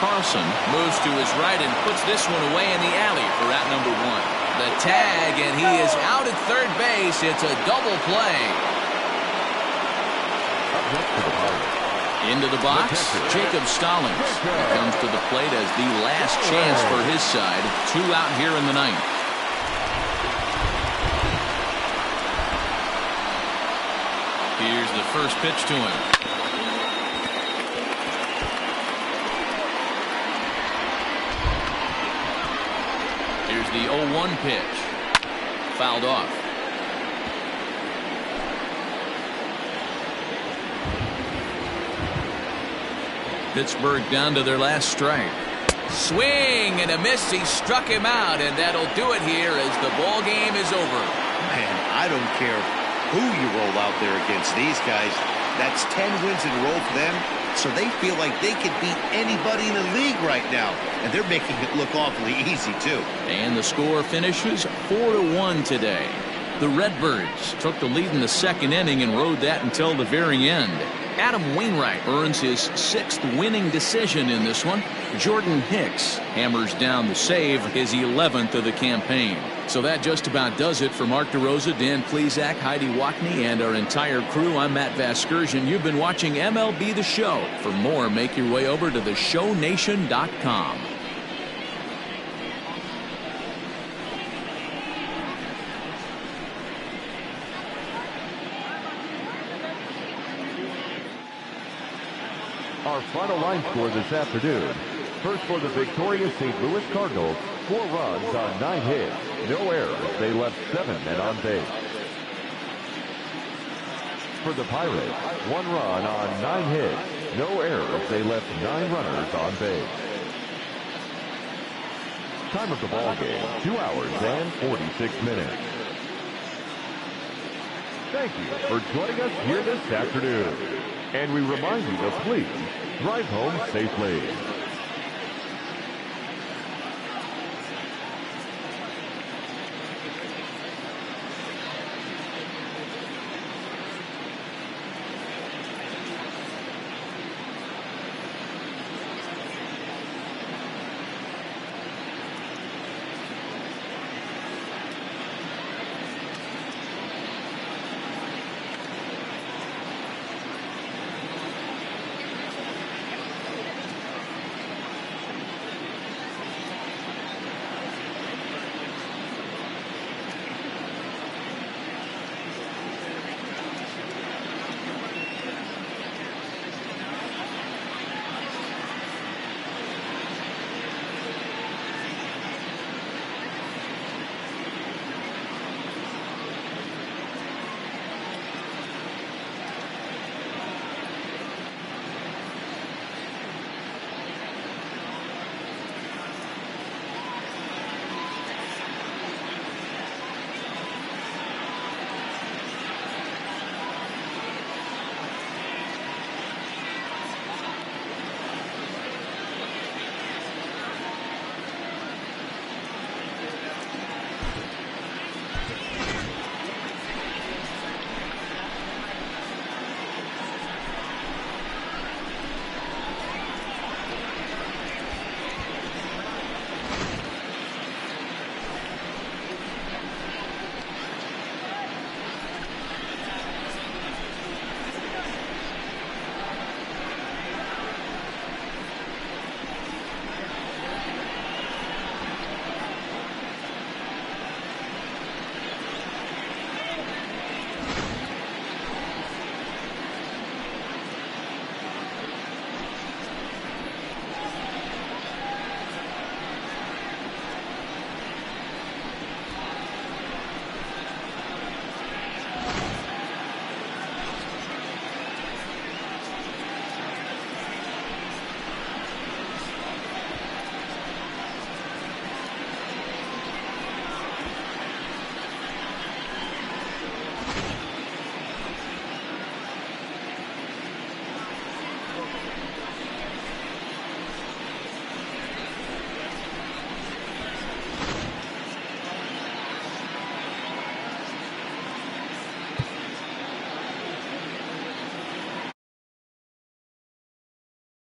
Speaker 1: Carlson moves to his right and puts this one away in the alley for out number 1. The tag, and he is out at third base. It's a double play. Into the box, Jacob Stallings. He comes to the plate as the last chance for his side. 2 out here in the 9th. Here's the first pitch to him. Here's the 0-1 pitch. Fouled off. Pittsburgh down to their last strike. Swing and a miss. He struck him out, and that'll do it here as the ball game is over.
Speaker 2: Man, I don't care who you roll out there against these guys. That's 10 wins in a row for them, so they feel like they could beat anybody in the league right now, and they're making it look awfully easy too.
Speaker 1: And the score finishes 4-1 today. The Redbirds took the lead in the second inning and rode that until the very end. Adam Wainwright earns his 6th winning decision in this one. Jordan Hicks hammers down the save, his 11th of the campaign. So that just about does it for Mark DeRosa, Dan Plesac, Heidi Wackney, and our entire crew. I'm Matt Vasgersian. You've been watching MLB The Show. For more, make your way over to theshownation.com.
Speaker 3: Our final line score this afternoon. First for the victorious St. Louis Cardinals, 4 runs on 9 hits, no errors. They left 7 men on base. For the Pirates, 1 run on 9 hits, no errors. They left 9 runners on base. Time of the ball game, 2 hours and 46 minutes. Thank you for joining us here this afternoon. And we remind you to please drive home safely.